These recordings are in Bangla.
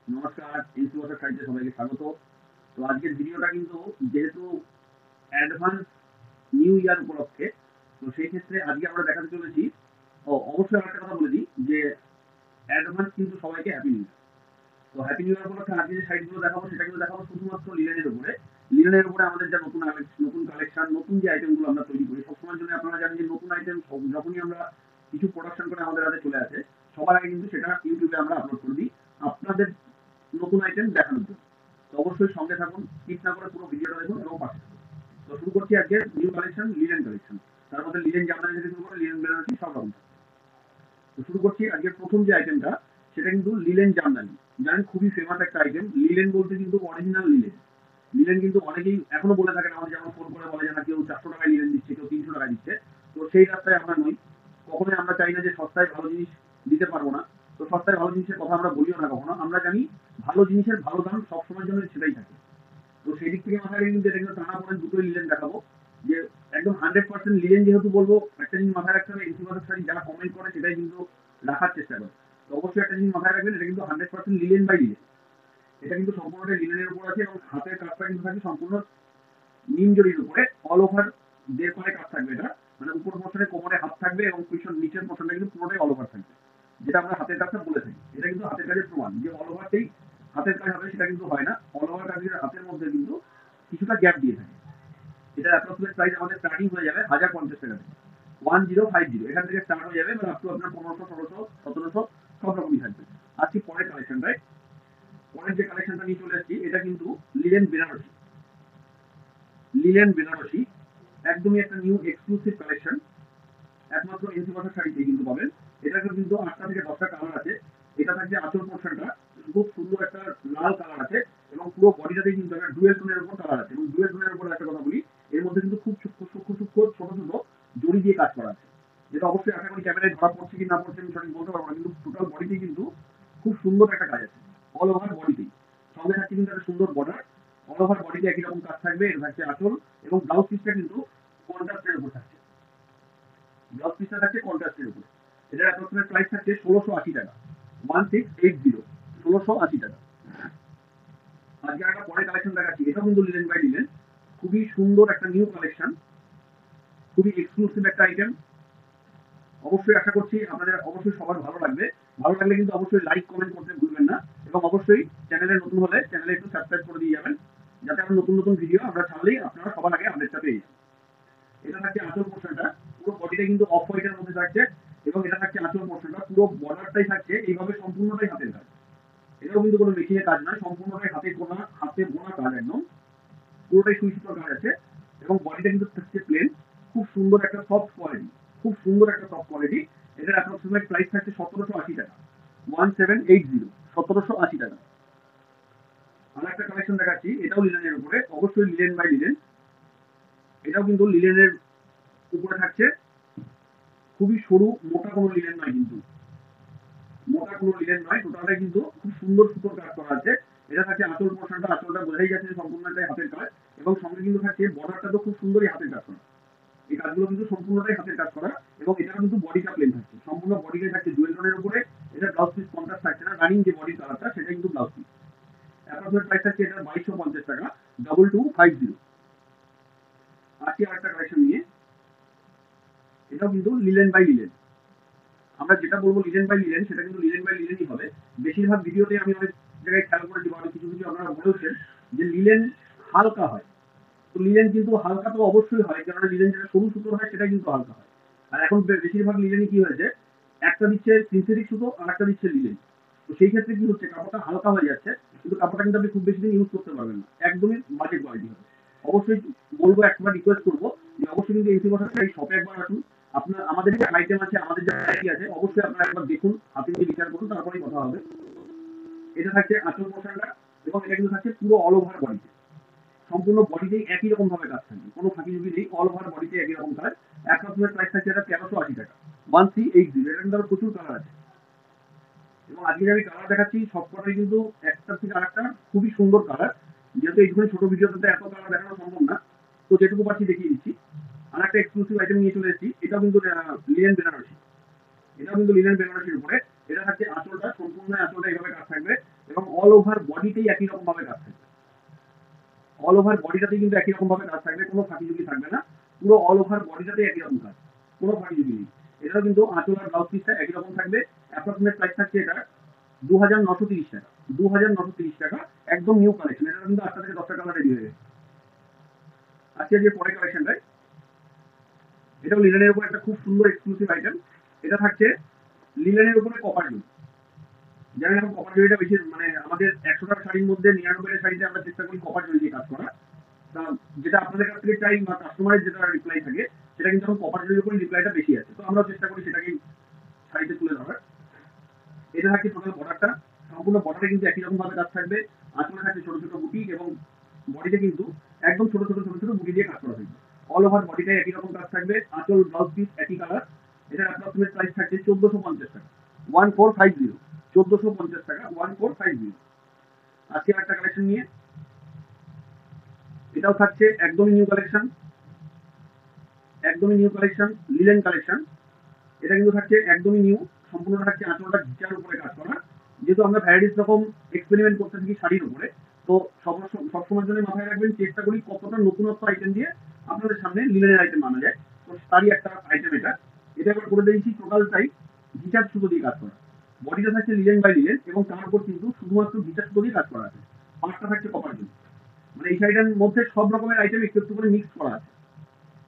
নমস্কার, ইনফ্লুয়েন্সার সাইটে সবাইকে স্বাগত। তো আজকের ভিডিওটা কিন্তু যেহেতু অ্যাডভান্স নিউ ইয়ার উপলক্ষে, তো সেই ক্ষেত্রে আজকে আমরা দেখাতে চলেছি। অবশ্যই আরেকটা কথা বলে দিই যে অ্যাডভান্স কিন্তু সবাইকে হ্যাপি নিউ ইয়ার। তো হ্যাপি নিউ ইয়ার উপলক্ষে আজকে যে সাইটগুলো দেখাবো সেটা কিন্তু দেখাবো শুধুমাত্র লিনেনের উপরে। লিনেনের উপরে আমাদের যা নতুন কালেকশন, নতুন যে আইটেমগুলো আমরা তৈরি করি সবসময়ের জন্য আপনারা জানেন যে নতুন আইটেম যখনই আমরা কিছু প্রোডাকশন করে আমাদের হাতে চলে আসে, সবার আগে কিন্তু সেটা ইউটিউবে আমরা আপলোড করে দিই আপনাদের নতুন আইটেম দেখানোর জন্য। তো অবশ্যই সঙ্গে থাকুন, স্কিপ না করে পুরো ভিডিওটা দেখুন এবং পাশে থাকুন। তো শুরু করছি আজকে নিউ কালেকশন, লিনেন কালেকশন। তার মধ্যে লিনেন জামদানি থেকে শুরু করে লিনেন বেনারসি সব রকম। তো শুরু করছি আজকে প্রথম যে আইটেমটা, সেটা কিন্তু লিলেন জামদানি। জানেন খুবই ফেমাস একটা আইটেম। লিলেন বলতে কিন্তু অরিজিনাল লিলেন। লিলেন কিন্তু অনেকেই এখনো বলে থাকেন, আমাদের যেমন ফোন করে বলে যে না কেউ 400 টাকায় লিলেন দিচ্ছে, কেউ 300 টাকায় দিচ্ছে। তো সেই রাস্তায় আমরা নই। কখনোই আমরা চাই না যে সস্তায় ভালো জিনিস দিতে পারবো না। তো সস্তায় ভালো জিনিসের কথা আমরা বলিও না কখনো। আমরা জানি ভালো জিনিসের ভালো দাম সবসময়ের জন্য সেটাই থাকে। তো সেই দিক থেকে মাথায় রেখে কিন্তু এটা কিন্তু টানা পড়ে দুটোই লিলেন দেখাবো। যে একদম 100% লিলেন যেহেতু বলবো, একটা জিনিস মাথায় রাখতে হবে, ইনফ্লুয়েন্সার শাড়ি যারা কমেন্ট করে সেটাই কিন্তু রাখার চেষ্টা করে। তো অবশ্যই একটা জিনিস মাথায় রাখবেন, এটা কিন্তু 100% লিলেন বাই লিলেন। এটা কিন্তু সম্পূর্ণটাই লিলেনের উপর আছে এবং হাতের কাজটা কিন্তু থাকে সম্পূর্ণ নিম জড়ির উপরে। অল ওভার দেড় পায়ে কাজ থাকবে এটা। মানে উপর পোর্শনে কোমরে হাত থাকবে এবং পিছন নিচের পোর্শনটা কিন্তু পুরোটাই অল ওভার থাকবে। যেটা আমরা হাতের কাজটা বলে থাকি, এটা কিন্তু হাতের কাজের প্রমাণ যে অল ওভারটাই হাতের কাজ হবে সেটা কিন্তু হয় না। অল ওভার কাজের হাতের মধ্যে কিন্তু কিছুটা গ্যাপ দিয়ে থাকে। এটা অ্যাপ্রক্সিমেট প্রাইস আমাদের স্টার্টিং হয়ে যাবে 1050 টাকা থেকে। 1050 এখান থেকে স্টার্ট হয়ে যাবে, মানে আপ টু আপনার 1500, 1600, 1700 সব রকমই থাকবে। আজকে পরের কালেকশনটায়, পরের যে কালেকশনটা নিয়ে চলে এসেছি, এটা কিন্তু লিলেন বেনারসি। লিলেন বেনারসি একদমই একটা নিউ এক্সক্লুসিভ কালেকশন। একমাত্র এনসি ভাষার শাড়িতে কিন্তু পাবেন। এটা কিন্তু 8টা থেকে 10টা কালার আছে। এটা থাকছে আঁচল পোর্শনটা, খুব সুন্দর একটা লাল কালার আছে এবং পুরো বডিটাতে কিন্তু একটা ডুয়েল টোনের উপর কালার আছে। এবং ডুয়েল টোনের উপর একটা কথা বলি, এর মধ্যে কিন্তু খুব সূক্ষ্ম সূক্ষ্ম সূক্ষ্ম ছোট ছোট জড়ি দিয়ে কাজ করা আছে। যেটা অবশ্যই আশা করি ক্যামেরায় ধরা পড়ছে কি না পড়ছে আমি সঠিক বলতে পারবো না, কিন্তু টোটাল বডিতেই কিন্তু খুব সুন্দর একটা কাজ আছে। অল ওভার বডিতেই সঙ্গে থাকছে কিন্তু একটা সুন্দর বর্ডার। অল ওভার বডিতে একই রকম কাজ থাকবে। এটা থাকছে আঁচল এবং ব্লাউজ পিসটা কিন্তু কন্ট্রাস্টের উপর থাকছে। ব্লাউজ পিসটা থাকছে কন্ট্রাস্টের উপরে। এটার অ্যাপ্রক্সিমেট প্রাইস থাকছে 1680 টাকা। 1680, 1680 টাকা। আজকে একটা পরে কালেকশন দেখাচ্ছি, এটাও কিন্তু লিলেন বাই লিলেন। খুবই সুন্দর একটা নিউ কালেকশন, খুবই এক্সক্লুসিভ একটা আইটেম। অবশ্যই আশা করছি আপনাদের অবশ্যই সবার ভালো লাগবে। ভালো লাগলে কিন্তু অবশ্যই লাইক কমেন্ট করতে ভুলবেন না। এবং অবশ্যই চ্যানেলে নতুন হলে চ্যানেলে একটু সাবস্ক্রাইব করে দিয়ে যাবেন, যাতে আমরা নতুন নতুন ভিডিও আমরা ছাড়লেই আপনারা সবার আগে আপডেটটা পেয়ে যান। এটা থাকছে আঁচল পোর্শনটা, পুরো বডিটা কিন্তু অফ হোয়াইটের মধ্যে থাকছে। এবং এটা থাকছে আঁচল পোর্শনটা, পুরো বর্ডারটাই থাকছে এইভাবে সম্পূর্ণটাই হাতের কাজ। এটাও কিন্তু কোনো মেশিনের কাজ নয়, সম্পূর্ণটাই হাতে বোনা, হাতে বোনা কাজ একদম। পুরোটাই সুই সুতোর কাজ আছে। এবং বডিটা কিন্তু থাকছে প্লেন। খুব সুন্দর একটা সফট কোয়ালিটি, খুব সুন্দর একটা সফট কোয়ালিটি। এটার অ্যাপ্রক্সিমেট প্রাইস থাকছে 1780 টাকা। 1780, 1780 টাকা। আর একটা কালেকশন দেখাচ্ছি, এটাও লিলেনের উপরে, অবশ্যই লিলেন বাই লিলেন। এটাও কিন্তু লিলেনের উপরে থাকছে। খুবই সরু মোটা কোনো লিলেন নয় কিন্তু, মোটা কোনো লিলেন নয়, টোটালটাই কিন্তু খুব সুন্দর সুতোর কাজ করা আছে। এটা থাকছে আঁচল পোর্শনটা, আঁচলটা বোঝাই যাচ্ছে সম্পূর্ণটাই হাতের কাজ। এবং সঙ্গে কিন্তু থাকছে বর্ডারটা তো খুব সুন্দরই হাতের কাজ করা। এই কাজগুলো কিন্তু সম্পূর্ণটাই হাতের কাজ করা। এবং এটা কিন্তু বডিটা প্লেন থাকছে, সম্পূর্ণ বডিটাই থাকছে জুয়েল টোনের উপরে। এটা ব্লাউজ পিস কন্ট্রাস্ট থাকছে না, রানিং যে বডির কালারটা সেটা কিন্তু ব্লাউজ পিস। অ্যাপ্রক্সিমেট প্রাইস থাকছে এটা 2250 টাকা। 2250। আজকে আরেকটা কালেকশন নিয়ে, এটাও কিন্তু লিলেন বাই লিলেন। আমরা যেটা বলবো লিলেন বাই লিলেন, সেটা কিন্তু লিলেন বাই লিলেনই হবে। বেশিরভাগ ভিডিওতে আমি অনেক জায়গায় খেয়াল করেছি বা কিছু কিছু আপনারা বলেছেন যে লিলেন হালকা হয়। তো লিলেন কিন্তু হালকা তো অবশ্যই হয়, কেননা লিলেন যেটা সরু সুতোর হয় সেটা কিন্তু হালকা হয়। আর এখন বেশিরভাগ লিলেনই কি হয়েছে, একটা দিচ্ছে সিনথেটিক সুতো আর একটা দিচ্ছে লিলেন। তো সেই ক্ষেত্রে কি হচ্ছে, কাপড়টা হালকা হয়ে যাচ্ছে, কিন্তু কাপড়টা কিন্তু আপনি খুব বেশি দিন ইউজ করতে পারবেন না, একদমই বাজে কোয়ালিটি হবে। অবশ্যই বলবো, একবার রিকোয়েস্ট করবো যে অবশ্যই কিন্তু এসি বসার এই শপে একবার আসুন। আপনার আমাদের যে আইটেম আছে, আমাদের যে ভ্যারাইটি আছে, অবশ্যই আপনারা একবার দেখুন, হাতে নিয়ে বিচার করুন, তারপরেই কথা হবে। এটা থাকছে আঁচল পোর্শনটা। এবং এটা কিন্তু থাকছে পুরো অল ওভার বডিতে। সম্পূর্ণ বডিতেই একই রকম ভাবে কাজ থাকবে, কোনো ফাঁকি ঝুঁকি নেই, অল ওভার বডিতে একই রকম কাজ। অ্যাপ্রক্সিমেট প্রাইস থাকছে এটা 1380 টাকা। 1380। এটার কিন্তু প্রচুর কালার আছে। এবং আজকে যে আমি কালার দেখাচ্ছি সবকটাই কিন্তু একটার থেকে আরেকটা খুবই সুন্দর কালার। যেহেতু এইটুকুনি ছোট ভিডিওতে এত কালার দেখানো সম্ভব না, তো যেটুকু পাচ্ছি দেখিয়ে দিচ্ছি। আর একটা এক্সক্লুসিভ আইটেম নিয়ে চলে এসেছি, এটাও কিন্তু লিলেন বেনারসি। এটাও কিন্তু লিলেন বেনারসির উপরে। এটা থাকছে আঁচলটা, সম্পূর্ণ আঁচলটা এইভাবে কাজ থাকবে। এবং অল ওভার বডিতেই একই রকম ভাবে কাজ থাকবে। অল ওভার বডিটাতেই কিন্তু একই রকম ভাবে কাজ থাকবে, কোনো ফাঁকিঝুঁকি থাকবে না। পুরো অল ওভার বডিটাতেই একই রকম কাজ, কোনো ফাঁকিঝুঁকি নেই। এটাও কিন্তু আঁচল আর ব্লাউজ পিসটা একই রকম থাকবে। অ্যাপ্রক্সিমেট প্রাইস থাকছে এটা 2,930 টাকা। 2,930 টাকা, একদম নিউ কালেকশন। এটা কিন্তু 8টা থেকে 10টা কালার রেডি হয়ে গেছে। আজকে যে পরের কালেকশনটাই, এটাও লিলেনের উপর একটা খুব সুন্দর এক্সক্লুসিভ আইটেম। এটা থাকছে লিলেনের উপরে কপার জুল। জানেন এখন কপার জরিটা বেশি, মানে আমাদের 100টার শাড়ির মধ্যে 99টা শাড়িতে আমরা চেষ্টা করি কপার জরি দিয়ে কাজ করা। তা যেটা আপনাদের কাছ থেকে চাই বা কাস্টমারের যেটা রিপ্লাই থাকে, সেটা কিন্তু এখন কপার জরির উপরে রিপ্লাইটা বেশি আছে। তো আমরাও চেষ্টা করি সেটাকেই শাড়িতে তুলে ধরার। এটা থাকছে টোটাল বর্ডারটা, সম্পূর্ণ বর্ডারে কিন্তু একই রকম ভাবে কাজ থাকবে। আঁচলে থাকছে ছোট ছোট বুটি এবং বডিতে কিন্তু একদম ছোট ছোট ছোট ছোট বুটি দিয়ে কাজ করা থাকবে। অল ওভার বডিটাই একই রকম কাজ থাকবে। আঁচল ব্লাউজ পিস একই কালার। এটার অ্যাপ্রক্সিমেট প্রাইস থাকছে 1450 টাকা। 1450, 1450 টাকা, 1450। আজকে একটা কালেকশন নিয়ে, এটাও থাকছে একদমই নিউ কালেকশন, একদমই নিউ কালেকশন, লিলেন কালেকশন। এটা কিন্তু থাকছে একদমই নিউ, সম্পূর্ণ থাকছে আঁচলটা ঘিচার উপরে কাজ করা। যেহেতু আমরা ভ্যারাইটিস রকম এক্সপেরিমেন্ট করতে থাকি শাড়ির উপরে, তো সবসময়ের জন্য মাথায় রাখবেন চেষ্টা করি কতটা নতুনত্ব আইটেম দিয়ে আপনাদের সামনে লিলেনের আইটেম বানানো যায়। তো তারই একটা আইটেম এটা। এটা এবার করে দিয়েছি টোটালটাই ঘিচার সুতো দিয়ে কাজ করা। বডিটা থাকছে লিলেন বাই লিলেন এবং তার উপর কিন্তু শুধুমাত্র ঘিচার সুতো দিয়ে কাজ করা আছে। পাঁচটা থাকছে কপার জন্য। মানে এই শাড়িটার মধ্যে সব রকমের আইটেম একটু একটু করে মিক্স করা আছে।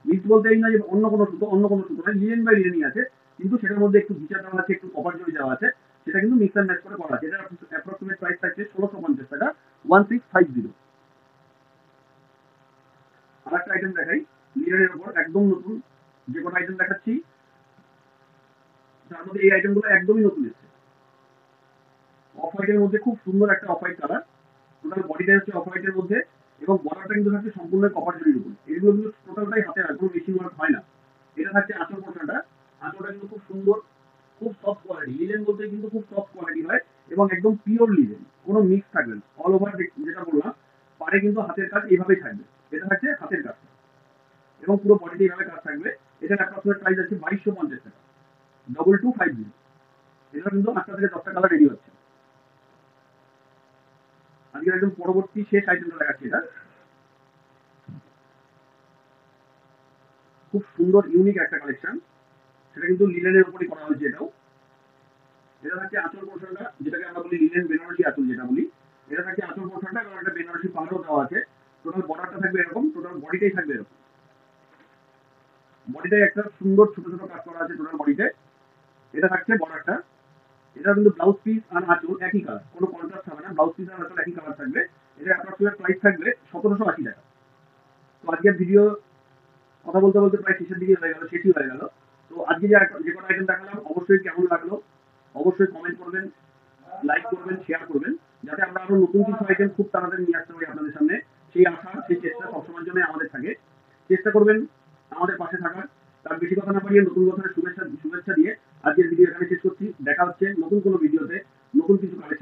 মিক্স বলতে এই না যে অন্য কোনো সুতো, অন্য কোনো সুতো নয়, লিনেন বাই লিনেনই আছে, কিন্তু সেটার মধ্যে একটু ঘিচা দেওয়া আছে, একটু কপার জড়ি দেওয়া আছে। সেটা কিন্তু মিক্স অ্যান্ড ম্যাচ করে করা আছে। এটার অ্যাপ্রক্সিমেট প্রাইস থাকছে 1650 টাকা, 1650। আর একটা আইটেম দেখাই লিনেনের উপর একদম নতুন। যে কোনো আইটেম দেখাচ্ছি তার মধ্যে এই আইটেমগুলো একদমই নতুন এসেছে। অফ হোয়াইটের মধ্যে খুব সুন্দর একটা অফ হোয়াইট কালার। টোটাল বডিটা হচ্ছে অফ হোয়াইটের মধ্যে এবং বর্ডারটা কিন্তু থাকছে সম্পূর্ণ কপার জড়ির উপর। এগুলো কিন্তু টোটালটাই হাতে হয়, কোনো মেশিন ওয়ার্ক হয় না। এটা থাকছে আঁচল পোর্শনটা। আঁচলটা কিন্তু খুব সুন্দর, খুব সফট কোয়ালিটি। লিলেন বলতে কিন্তু খুব সফট কোয়ালিটি হয় এবং একদম পিওর লিলেন, কোনো মিক্স থাকবে না। অল ওভার যেটা বললাম, পারে কিন্তু হাতের কাজ এইভাবেই থাকবে। এটা থাকছে হাতের কাজ এবং পুরো বডিতে এইভাবে কাজ থাকবে। এটার অ্যাপ্রক্সিমেট প্রাইস আছে 2250 টাকা, 2250। এটা কিন্তু 8টা থেকে 10টা কালার রেডি হচ্ছে। আজকে একদম পরবর্তী শেষ আইটেমটা দেখাচ্ছি। এটা খুব সুন্দর ইউনিক একটা কালেকশন, সেটা কিন্তু লিলেনের উপরই করা হয়েছে। এটাও, এটা থাকছে আঁচল পোর্শনটা, যেটাকে আমরা বলি লিলেন বেনারসি আঁচল যেটা বলি। এটা থাকছে আঁচল পোর্শনটা এবং একটা বেনারসি পাহাড়ও দেওয়া আছে। টোটাল বর্ডারটা থাকবে এরকম, টোটাল বডিটাই থাকবে এরকম। বডিটাই একটা সুন্দর ছোট ছোট কাজ করা আছে টোটাল বডিতে। এটা থাকছে বর্ডারটা। এটা কিন্তু ব্লাউজ পিস আর আঁচল একই কালার, কোনো কন্ট্রাস্ট হবে না। ব্লাউজ পিস আর আঁচল একই কালার থাকবে। এটা অ্যাপ্রক্সিমেট প্রাইস থাকবে 1780 টাকা। তো আজকের ভিডিও কথা বলতে বলতে প্রায় শেষের দিকে হয়ে গেল, শেষই হয়ে গেল। তো আজকে যে কোনো আইটেম দেখালাম, অবশ্যই কেমন লাগলো অবশ্যই কমেন্ট করবেন, লাইক করবেন, শেয়ার করবেন, যাতে আমরা আরো নতুন কিছু আইটেম খুব তাড়াতাড়ি নিয়ে আসতে পারি আপনাদের সামনে। সেই আশা, সেই চেষ্টা সবসময়ের জন্য আমাদের থাকে। চেষ্টা করবেন আমাদের পাশে থাকার। তার বেশি কথা না বাড়িয়ে নতুন বছরের শুভেচ্ছা দিয়ে আজকের ভিডিও এখানে শেষ করছি। দেখা হচ্ছে নতুন কোনো ভিডিওতে, নতুন কিছু কালেকশন।